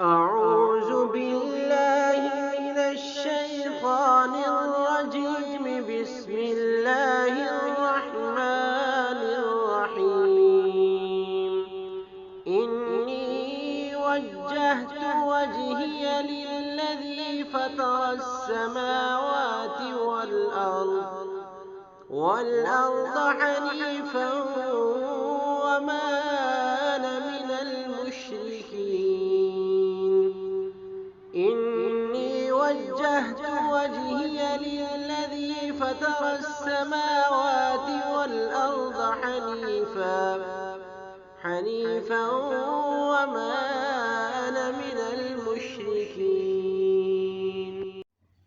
أعوذ بالله من الشيطان الرجيم. بسم الله الرحمن الرحيم. إني وجهت وجهي للذي فطر السماوات والأرض حنيفا وما أنا من المشركين. إني وجهت وجهي للذي فطر السماوات والأرض حنيفا وما أنا من المشركين।